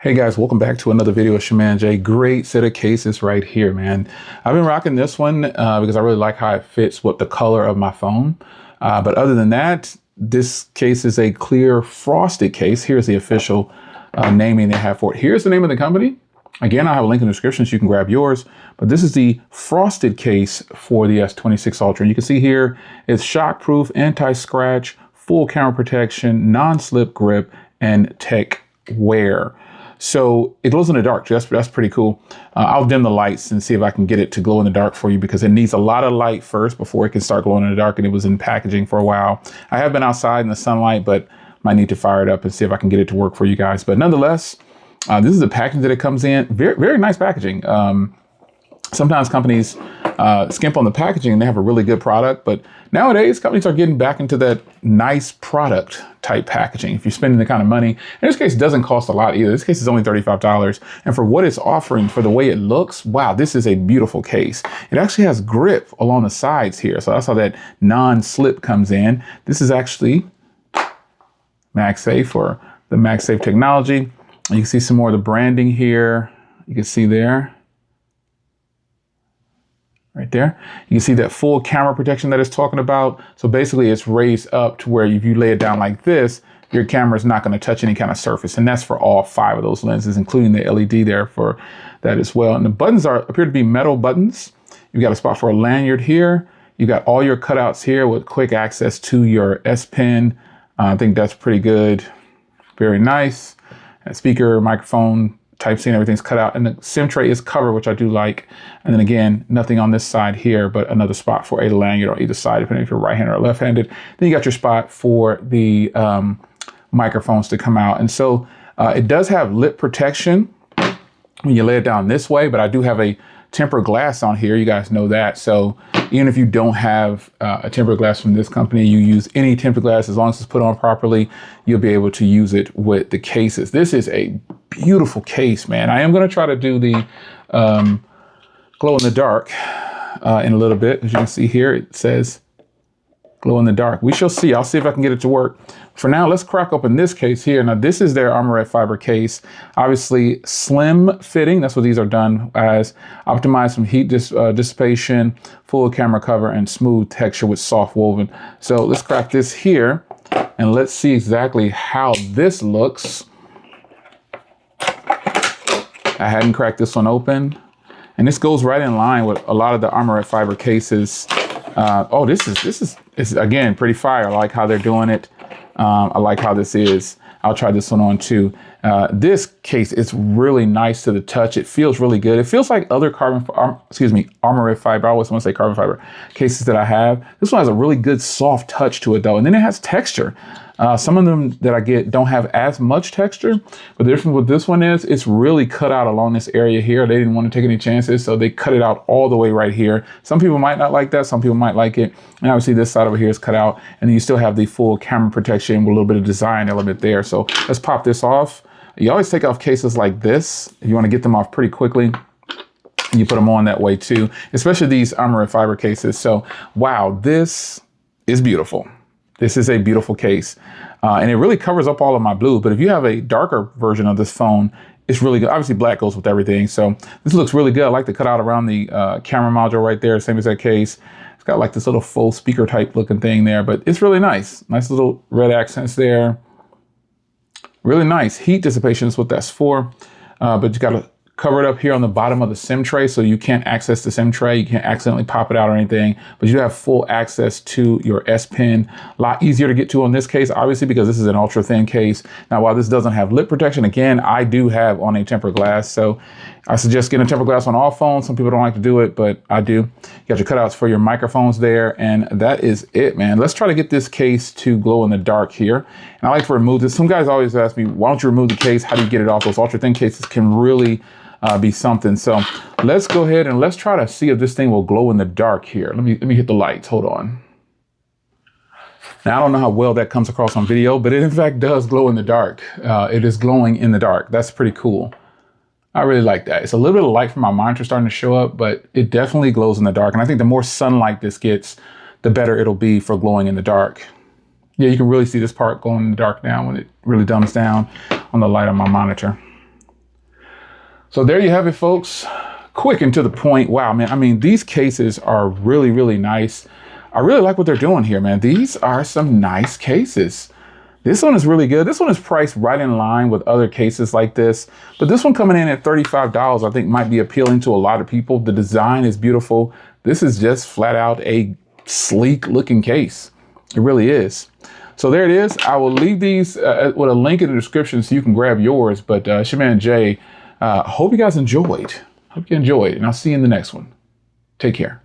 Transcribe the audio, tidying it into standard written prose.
Hey guys, welcome back to another video with Shaman J. Great set of cases right here, man. I've been rocking this one because I really like how it fits with the color of my phone. But other than that, this case is a clear frosted case. Here's the official naming they have for it. Here's the name of the company. Again, I have a link in the description so you can grab yours. But this is the frosted case for the S26 Ultra. And you can see here it's shockproof, anti-scratch, full camera protection, non-slip grip, and tech wear. So it glows in the dark. That's pretty cool. I'll dim the lights and see if I can get it to glow in the dark for you because it needs a lot of light first before it can start glowing in the dark. And it was in packaging for a while. I have been outside in the sunlight, but might need to fire it up and see if I can get it to work for you guys. But nonetheless, this is the packaging that it comes in. Very, very nice packaging. Sometimes companies skimp on the packaging and they have a really good product, but nowadays companies are getting back into that nice product type packaging. If you're spending the kind of money, in this case, it doesn't cost a lot either. This case is only $35. And for what it's offering, for the way it looks, wow, this is a beautiful case. It actually has grip along the sides here. So that's how that non-slip comes in. This is actually MagSafe or the MagSafe technology. You can see some more of the branding here. You can see there. Right there. You can see that full camera protection that it's talking about. So basically it's raised up to where if you lay it down like this, your camera is not going to touch any kind of surface. And that's for all 5 of those lenses, including the LED there for that as well. And the buttons appear to be metal buttons. You've got a spot for a lanyard here. You got all your cutouts here with quick access to your S Pen. I think that's pretty good. Very nice. And speaker, microphone, Type-C and everything's cut out, and the SIM tray is covered, which I do like. And then again, nothing on this side here, but another spot for a lanyard on either side, depending if you're right-handed or left-handed. Then you got your spot for the microphones to come out. And so it does have lip protection when you lay it down this way, but I do have a tempered glass on here. You guys know that. So even if you don't have a tempered glass from this company, you use any tempered glass, as long as it's put on properly, you'll be able to use it with the cases. This is a beautiful case, man. I am going to try to do the glow in the dark in a little bit. As you can see here, it says glow in the dark. We shall see. I'll see if I can get it to work. For now, let's crack open this case here. Now, this is their Armor Red fiber case. Obviously, slim fitting. That's what these are done as. Optimized from heat dissipation, full camera cover, and smooth texture with soft woven. So let's crack this here, and let's see exactly how this looks. I hadn't cracked this one open. And this goes right in line with a lot of the Armor Red fiber cases. Oh, this is again, pretty fire. I like how they're doing it. I like how this is. I'll try this one on too. This case is really nice to the touch. It feels really good. It feels like other Armor Red fiber. I always want to say carbon fiber cases that I have. This one has a really good soft touch to it though. And then it has texture. Some of them that I get don't have as much texture, but the difference with this one is it's really cut out along this area here. They didn't want to take any chances, so they cut it out all the way right here. Some people might not like that. Some people might like it. And obviously this side over here is cut out, and then you still have the full camera protection with a little bit of design element there. So let's pop this off. You always take off cases like this if you want to get them off pretty quickly. You put them on that way too, especially these Armor Red fiber cases. So wow, this is beautiful. This is a beautiful case, and it really covers up all of my blue. But if you have a darker version of this phone, it's really good. Obviously, black goes with everything. So this looks really good. I like the cutout around the camera module right there, same as that case. It's got like this little full speaker type looking thing there, but it's really nice. Nice little red accents there. Really nice. Heat dissipation is what that's for. But you got to cover it up here on the bottom of the SIM tray, so you can't access the SIM tray. You can't accidentally pop it out or anything, but you have full access to your S Pen. A lot easier to get to on this case, obviously, because this is an ultra thin case. Now, while this doesn't have lip protection, again, I do have on a tempered glass, so I suggest getting a tempered glass on all phones. Some people don't like to do it, but I do. You got your cutouts for your microphones there, and that is it, man. Let's try to get this case to glow in the dark here. And I like to remove this. Some guys always ask me, why don't you remove the case? How do you get it off? Those ultra thin cases can really be something. So let's go ahead and let's try to see if this thing will glow in the dark here. Let me hit the lights. Hold on. Now, I don't know how well that comes across on video, but it in fact does glow in the dark. It is glowing in the dark. That's pretty cool. I really like that. It's a little bit of light from my monitor starting to show up, but it definitely glows in the dark. And I think the more sunlight this gets, the better it'll be for glowing in the dark. Yeah, you can really see this part glowing in the dark now when it really dumbs down on the light on my monitor. So there you have it, folks. Quick and to the point. Wow, man. I mean, these cases are really, really nice. I really like what they're doing here, man. These are some nice cases. This one is really good. This one is priced right in line with other cases like this. But this one coming in at $35, I think might be appealing to a lot of people. The design is beautiful. This is just flat out a sleek looking case. It really is. So there it is. I will leave these with a link in the description so you can grab yours. But it's your man Jay. Hope you guys enjoyed. Hope you enjoyed. And I'll see you in the next one. Take care.